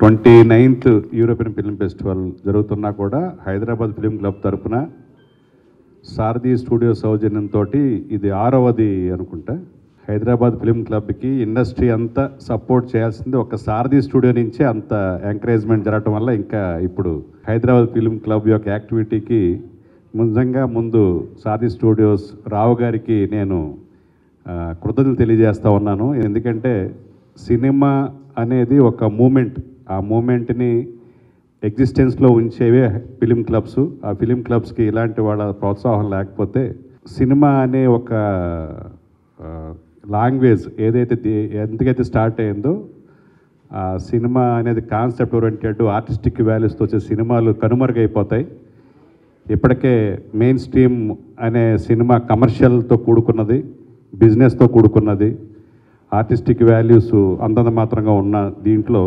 29th European film festival జరుగుతున్నా కూడా Hyderabad film club తరపున సారథి స్టూడియో సౌజన్యంతో ఇది 6వది అనుకుంటా. హైదరాబాద్ ఫిలిం క్లబ్కి ఇండస్ట్రీ అంతా సపోర్ట్ చేయాల్సింది ఒక సారథి స్టూడియో నుంచే అంత ఎంకరేజ్మెంట్ జరగటం వల్ల ఇంకా ఇప్పుడు హైదరాబాద్ ఫిలిం క్లబ్ యొక్క యాక్టివిటీకి నిజంగా ముందు సారథి స్టూడియోస్ రావు గారికి నేను కృతజ్ఞతలు తెలియజేస్తూ ఉన్నాను. ఎందుకంటే సినిమా అనేది ఒక మూమెంట్, ఆ మూమెంట్ని ఎగ్జిస్టెన్స్లో ఉంచేవే ఫిలిం క్లబ్స్. ఆ ఫిలిం క్లబ్స్కి ఇలాంటి వాళ్ళ ప్రోత్సాహం లేకపోతే సినిమా అనే ఒక లాంగ్వేజ్ ఎందుకైతే స్టార్ట్ అయిందో ఆ సినిమా అనేది కాన్సెప్ట్ ఓరియంటెడ్ ఆర్టిస్టిక్ వాల్యూస్తో వచ్చే సినిమాలు కనుమరుగైపోతాయి. ఇప్పటికే మెయిన్ స్ట్రీమ్ అనే సినిమా కమర్షియల్తో కూడుకున్నది, బిజినెస్తో కూడుకున్నది, ఆర్టిస్టిక్ వాల్యూస్ అంతంత మాత్రంగా ఉన్న దీంట్లో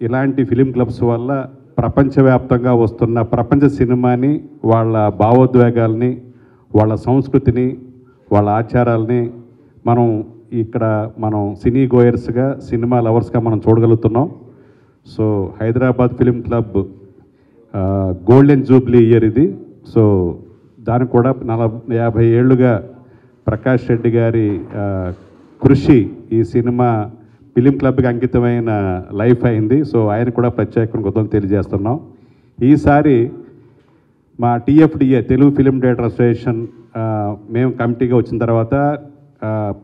ఇలాంటి ఫిలిం క్లబ్స్ వల్ల ప్రపంచవ్యాప్తంగా వస్తున్న ప్రపంచ సినిమాని, వాళ్ళ భావోద్వేగాల్ని, వాళ్ళ సంస్కృతిని, వాళ్ళ ఆచారాలని మనం సినీ గోయర్స్గా, సినిమా లవర్స్గా మనం చూడగలుగుతున్నాం. So Hyderabad film club golden jubilee year ఇది. సో దానికి కూడా 50 ఏళ్ళుగా ప్రకాష్ రెడ్డి గారి కృషి ఈ సినిమా ఫిలిం క్లబ్కి అంకితమైన లైఫ్ అయింది. సో ఆయన కూడా ప్రత్యేకంగా కృతజ్ఞతలు తెలియజేస్తున్నాం. ఈసారి మా TFDA Telugu film director association మేము కమిటీగా వచ్చిన తర్వాత,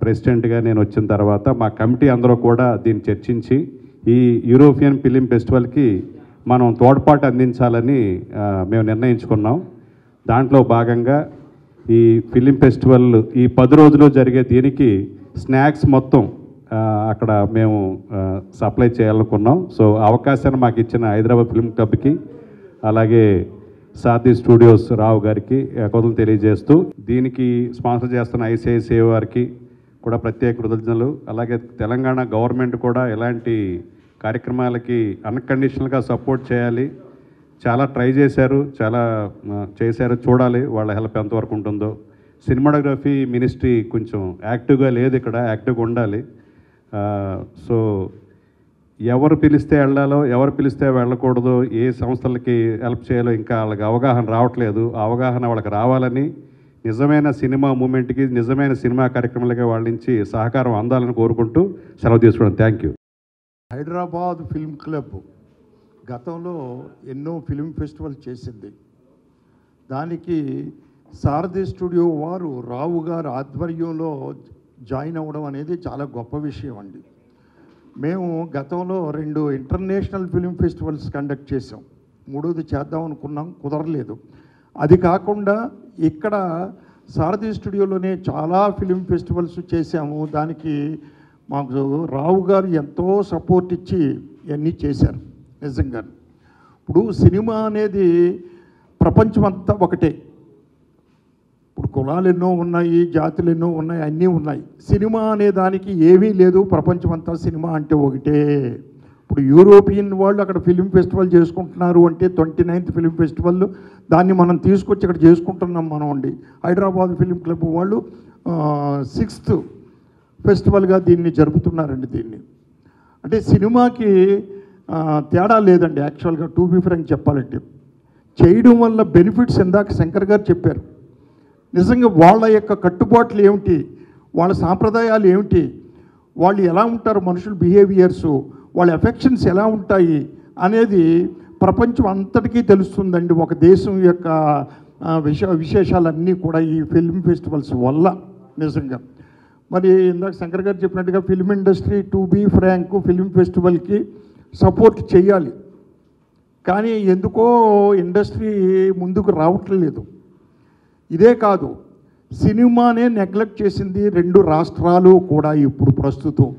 ప్రెసిడెంట్గా నేను వచ్చిన తర్వాత మా కమిటీ అందరూ కూడా దీన్ని చర్చించి ఈ యూరోపియన్ ఫిలిం ఫెస్టివల్కి మనం తోడ్పాటు అందించాలని మేము నిర్ణయించుకున్నాం. దాంట్లో భాగంగా ఈ ఫిలిం ఫెస్టివల్ ఈ 10 రోజులు జరిగే దీనికి స్నాక్స్ మొత్తం అక్కడ మేము సప్లై చేయాలనుకున్నాం. సో అవకాశాన్ని మాకు ఇచ్చిన హైదరాబాద్ ఫిలిం క్లబ్కి, అలాగే సారథి స్టూడియోస్ రావు గారికి కృతజ్ఞతలు తెలియజేస్తూ, దీనికి స్పాన్సర్ చేస్తున్న ICICI వారికి కూడా ప్రత్యేక కృతజ్ఞతలు. అలాగే తెలంగాణ గవర్నమెంట్ కూడా ఇలాంటి కార్యక్రమాలకి అన్కండిషనల్గా సపోర్ట్ చేయాలి. చాలా ట్రై చేశారు, చూడాలి వాళ్ళ హెల్ప్ ఎంతవరకు ఉంటుందో. సినిమాటోగ్రఫీ మినిస్ట్రీ కొంచెం యాక్టివ్గా లేదు, ఇక్కడ యాక్టివ్గా ఉండాలి. సో ఎవరు పిలిస్తే వెళ్ళాలో, ఎవరు పిలిస్తే వెళ్ళకూడదు, ఏ సంస్థలకి హెల్ప్ చేయాలో ఇంకా వాళ్ళకి అవగాహన రావట్లేదు. అవగాహన వాళ్ళకి రావాలని, నిజమైన సినిమా మూమెంట్కి, నిజమైన సినిమా కార్యక్రమాలకి వాళ్ళ నుంచి సహకారం అందాలని కోరుకుంటూ సెలవు తీసుకోవడం. Thank you. Hyderabad film club గతంలో ఎన్నో ఫిలిం ఫెస్టివల్ చేసింది. దానికి సారథి స్టూడియో వారు రావు గారు ఆధ్వర్యంలో జాయిన్ అవ్వడం అనేది చాలా గొప్ప విషయం అండి. మేము గతంలో 2 ఇంటర్నేషనల్ ఫిలిం ఫెస్టివల్స్ కండక్ట్ చేసాం. 3వది చేద్దాం అనుకున్నాం, కుదరలేదు. అది కాకుండా ఇక్కడ సారథి స్టూడియోలోనే చాలా ఫిలిం ఫెస్టివల్స్ చేశాము. దానికి మాకు రావు గారు ఎంతో సపోర్ట్ ఇచ్చి ఇవన్నీ చేశారు. నిజంగా ఇప్పుడు సినిమా అనేది ప్రపంచమంతా ఒకటే. ఇప్పుడు కులాలు ఎన్నో ఉన్నాయి, జాతులు ఎన్నో ఉన్నాయి, అన్నీ ఉన్నాయి. సినిమా అనే దానికి ఏమీ లేదు, ప్రపంచమంతా సినిమా అంటే ఒకటే. ఇప్పుడు యూరోపియన్ వాళ్ళు అక్కడ ఫిలిం ఫెస్టివల్ చేసుకుంటున్నారు అంటే 29th ఫిలిం ఫెస్టివల్, దాన్ని మనం తీసుకొచ్చి ఇక్కడ చేసుకుంటున్నాం మనం అండి. హైదరాబాద్ ఫిలిం క్లబ్ వాళ్ళు 6th ఫెస్టివల్గా దీన్ని జరుపుతున్నారండి. దీన్ని అంటే సినిమాకి తేడా లేదండి. యాక్చువల్గా టు బి ఫ్రాంక్ చెప్పాలంటే చేయడం వల్ల బెనిఫిట్స్ ఇందాక శంకర్ గారు చెప్పారు. నిజంగా వాళ్ళ యొక్క కట్టుబాట్లు ఏమిటి, వాళ్ళ సాంప్రదాయాలు ఏమిటి, వాళ్ళు ఎలా ఉంటారు, మనుషుల బిహేవియర్సు, వాళ్ళ ఎఫెక్షన్స్ ఎలా ఉంటాయి అనేది ప్రపంచం అంతటికీ తెలుస్తుందండి. ఒక దేశం యొక్క విశేషాలన్నీ కూడా ఈ ఫిల్మ్ ఫెస్టివల్స్ వల్ల. నిజంగా మరి ఇందాక శంకర్ గారు చెప్పినట్టుగా film industry to be frank film ఫెస్టివల్కి సపోర్ట్ చేయాలి. కానీ ఎందుకో ఇండస్ట్రీ ముందుకు రావట్లేదు. ఇదే కాదు, సినిమానే నెగ్లెక్ట్ చేసింది 2 రాష్ట్రాలు కూడా. ఇప్పుడు ప్రస్తుతం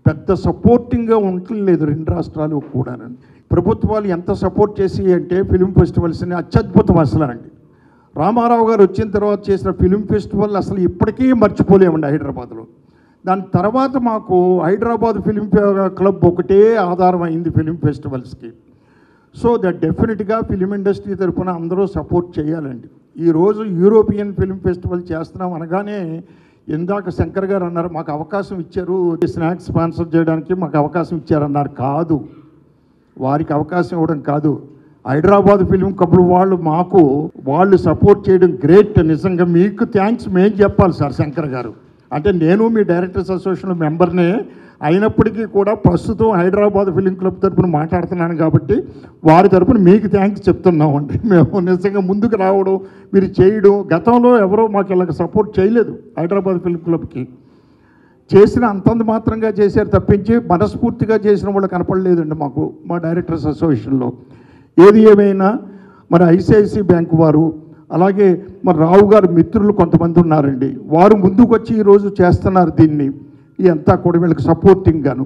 పెద్ద సపోర్టింగ్గా ఉండలేదు 2 రాష్ట్రాలు కూడా. ప్రభుత్వాలు ఎంత సపోర్ట్ చేసి అంటే ఫిలిం ఫెస్టివల్స్ని అత్యద్భుతం అసలు. రామారావు గారు వచ్చిన తర్వాత చేసిన ఫిలిం ఫెస్టివల్ అసలు ఇప్పటికీ మర్చిపోలేమండి హైదరాబాద్లో. దాని తర్వాత మాకు హైదరాబాద్ ఫిలిం క్లబ్ ఒకటే ఆధారం అయింది ఫిలిం ఫెస్టివల్స్కి. సో దట్ డెఫినెట్గా ఫిలిం ఇండస్ట్రీ తరఫున అందరూ సపోర్ట్ చేయాలండి. ఈరోజు యూరోపియన్ ఫిలిం ఫెస్టివల్ చేస్తున్నాం అనగానే ఇందాక శంకర్ గారు అన్నారు మాకు అవకాశం ఇచ్చారు, స్నాక్స్ స్పాన్సర్ చేయడానికి మాకు అవకాశం ఇచ్చారన్నారు. కాదు, వారికి అవకాశం ఇవ్వడం కాదు, హైదరాబాద్ ఫిలిం క్లబ్ వాళ్ళు సపోర్ట్ చేయడం గ్రేట్. నిజంగా మీకు థ్యాంక్స్ మేము చెప్పాలి సార్ శంకర్ గారు. అంటే నేను మీ డైరెక్టర్స్ అసోసియేషన్ మెంబర్నే అయినప్పటికీ కూడా ప్రస్తుతం హైదరాబాద్ ఫిలిం క్లబ్ తరపున మాట్లాడుతున్నాను కాబట్టి వారి తరపున మీకు థ్యాంక్స్ చెప్తున్నామండి. మేము నిజంగా ముందుకు రావడం, మీరు చేయడం, గతంలో ఎవరో మాకు ఇలాగ సపోర్ట్ చేయలేదు హైదరాబాద్ ఫిలిం క్లబ్కి. చేసిన అంతంత మాత్రంగా చేశారు తప్పించి మనస్ఫూర్తిగా చేసిన వాళ్ళు కనపడలేదండి మాకు మా డైరెక్టర్స్ అసోసియేషన్లో. ఏది ఏమైనా మరి ఐసిఐసి బ్యాంక్ వారు, అలాగే మరి రావు గారు మిత్రులు కొంతమంది ఉన్నారండి, వారు ముందుకు వచ్చి ఈరోజు చేస్తున్నారు దీన్ని, ఇదంతా కూడా వీళ్ళకి సపోర్టింగ్ గాను.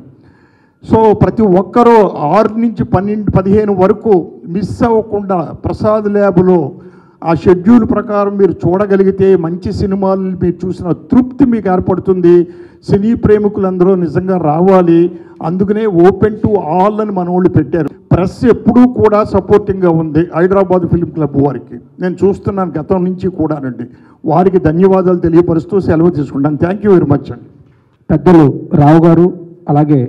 సో ప్రతి ఒక్కరూ 6 నుంచి 12-15 వరకు మిస్ అవ్వకుండా ప్రసాద్ ల్యాబ్లో ఆ షెడ్యూల్ ప్రకారం మీరు చూడగలిగితే మంచి సినిమాలు మీరు చూసిన తృప్తి మీకు ఏర్పడుతుంది. సినీ ప్రేమికులందరూ నిజంగా రావాలి, అందుకనే ఓపెన్ టు ఆల్ అని మన వాళ్ళు పెట్టారు. ప్రెస్ ఎప్పుడూ కూడా సపోర్టింగ్గా ఉంది హైదరాబాద్ ఫిలిం క్లబ్ వారికి, నేను చూస్తున్నాను గతం నుంచి కూడానండి. వారికి ధన్యవాదాలు తెలియపరుస్తూ సెలవు తీసుకుంటాను. థ్యాంక్ యూ వెరీ మచ్ అండి. పెద్దలు రావు గారు అలాగే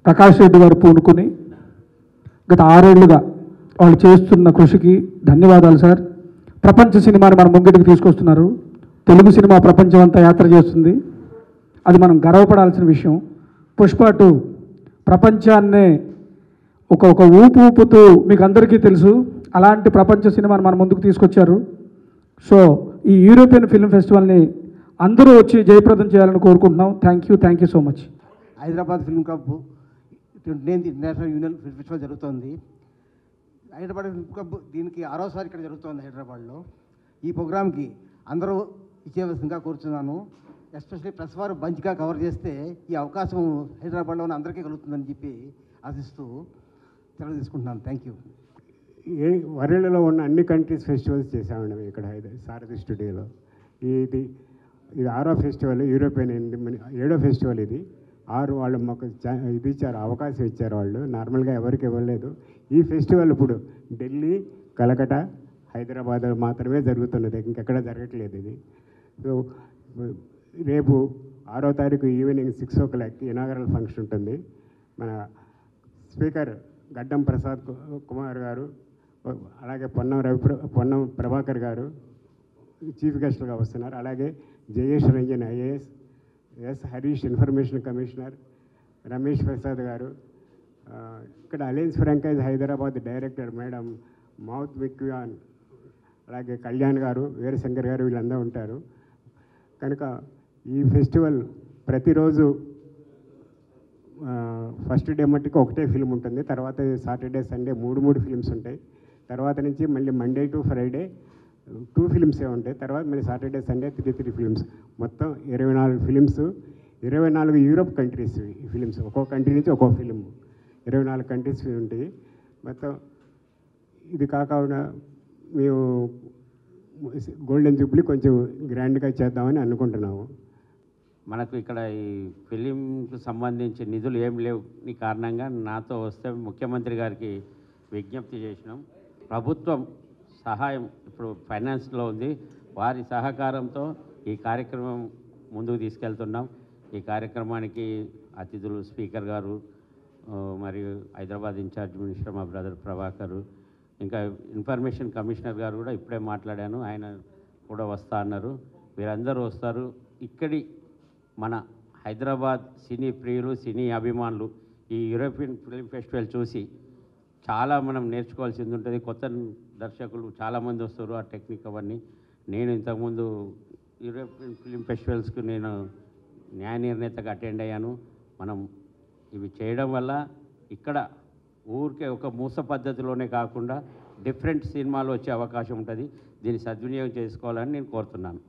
ప్రకాష్ రెడ్డి గారు పూనుకొని గత 6 ఏళ్లుగా వాళ్ళు చేస్తున్న కృషికి ధన్యవాదాలు సార్. ప్రపంచ సినిమాని మన ముంగిటికి తీసుకొస్తున్నారు. తెలుగు సినిమా ప్రపంచం అంతా యాత్ర చేస్తుంది, అది మనం గర్వపడాల్సిన విషయం. పుష్ప 2 ప్రపంచాన్నే ఒక ఊపుతూ మీకు అందరికీ తెలుసు, అలాంటి ప్రపంచ సినిమాని మన ముందుకు తీసుకొచ్చారు. సో ఈ యూరోపియన్ ఫిల్మ్ ఫెస్టివల్ని అందరూ వచ్చి జయప్రదం చేయాలని కోరుకుంటున్నాం. Thank you so much. Hyderabad film club 29th international union film festival జరుగుతోంది. హైదరాబాద్ ఫిల్మ్ క్లబ్ దీనికి 6వసారి ఇక్కడ జరుగుతోంది హైదరాబాద్లో. ఈ ప్రోగ్రామ్కి అందరూ ఇచ్చేవలసిందిగా కోరుతున్నాను. ఎస్పెషల్లీ ప్రెస్ వారు బంచ్గా కవర్ చేస్తే ఈ అవకాశం హైదరాబాద్లో ఉన్న అందరికీ కలుగుతుందని చెప్పి ఆశిస్తూ సెలవు తీసుకుంటున్నాను. Thank you. వరల్డ్లో ఉన్న అన్ని కంట్రీస్ ఫెస్టివల్స్ చేసామండి మేము ఇక్కడ సారథి స్టూడియోలో. ఇది 6వ ఫెస్టివల్, యూరోపియన్ 7వ ఫెస్టివల్. ఇది 6 వాళ్ళు మాకు ఇది ఇచ్చారు, అవకాశం ఇచ్చారు వాళ్ళు, నార్మల్గా ఎవరికి ఇవ్వలేదు. ఈ ఫెస్టివల్ ఇప్పుడు ఢిల్లీ, కలకటా, హైదరాబాద్ మాత్రమే జరుగుతున్నది, ఇంకెక్కడ జరగట్లేదు ఇది. సో రేపు 6వ తారీఖు ఈవినింగ్ 6 o'clock ఇనాగరల్ ఫంక్షన్ ఉంటుంది. మన స్పీకర్ గడ్డం ప్రసాద్ కుమార్ గారు, అలాగే పొన్నం ప్రభాకర్ గారు చీఫ్ గెస్ట్లుగా వస్తున్నారు. అలాగే Jayesh Ranjan IAS, S Harish information commissioner, Ramesh Prasad garu, ఇక్కడ Alliance Francaise Hyderabad director madam మౌత్ విక్యాన్, అలాగే కళ్యాణ్ గారు, వీరశంకర్ గారు, వీళ్ళందరూ ఉంటారు. కనుక ఈ ఫెస్టివల్ ప్రతిరోజు ఫస్ట్ డే మట్టుకు ఒకటే ఫిల్మ్ ఉంటుంది, తర్వాత సాటర్డే సండే 3 ఫిల్మ్స్ ఉంటాయి. తర్వాత నుంచి మళ్ళీ మండే టు ఫ్రైడే 2 ఫిల్మ్సే ఉంటాయి. తర్వాత మళ్ళీ సాటర్డే సండే 3 ఫిల్మ్స్, మొత్తం 24 ఫిల్మ్స్, 24 యూరోప్ కంట్రీస్ ఈ ఫిల్మ్స్, ఒక్కొక్క కంట్రీ నుంచి ఒక్కొక్క ఫిల్మ్, 24 కంట్రీస్ ఉంటాయి మొత్తం. ఇది కాకుండా మేము గోల్డెన్ జూబ్లీ కొంచెం గ్రాండ్గా చేద్దామని అనుకుంటున్నాము. మనకు ఇక్కడ ఈ ఫిలింకు సంబంధించి నిధులు ఏం లేవు, ఈ కారణంగా నాతో వస్తే ముఖ్యమంత్రి గారికి విజ్ఞప్తి చేసినాం. ప్రభుత్వం సహాయం ఇప్పుడు ఫైనాన్స్లో ఉంది, వారి సహకారంతో ఈ కార్యక్రమం ముందుకు తీసుకెళ్తున్నాం. ఈ కార్యక్రమానికి అతిథులు స్పీకర్ గారు, మరియు హైదరాబాద్ ఇన్ఛార్జ్ మినిస్టర్ మా బ్రదర్ ప్రభాకర్, ఇంకా ఇన్ఫర్మేషన్ కమిషనర్ గారు కూడా ఇప్పుడే మాట్లాడాను, ఆయన కూడా వస్తా అన్నారు. వీరందరూ వస్తారు. ఇక్కడి మన హైదరాబాద్ సినీ ప్రియులు, సినీ అభిమానులు ఈ యూరోపియన్ ఫిల్మ్ ఫెస్టివల్ చూసి చాలా మనం నేర్చుకోవాల్సింది ఉంటుంది. కొత్త దర్శకులు చాలామంది వస్తారు, ఆ టెక్నిక్ అవన్నీ. నేను ఇంతకుముందు యూరోపియన్ ఫిల్మ్ ఫెస్టివల్స్కి నేను న్యాయ నిర్ణేతగా అటెండ్ అయ్యాను. మనం ఇవి చేయడం వల్ల ఇక్కడ ఊరికే ఒక మూస పద్ధతిలోనే కాకుండా డిఫరెంట్ సినిమాలు వచ్చే అవకాశం ఉంటుంది. దీన్ని సద్వినియోగం చేసుకోవాలని నేను కోరుతున్నాను.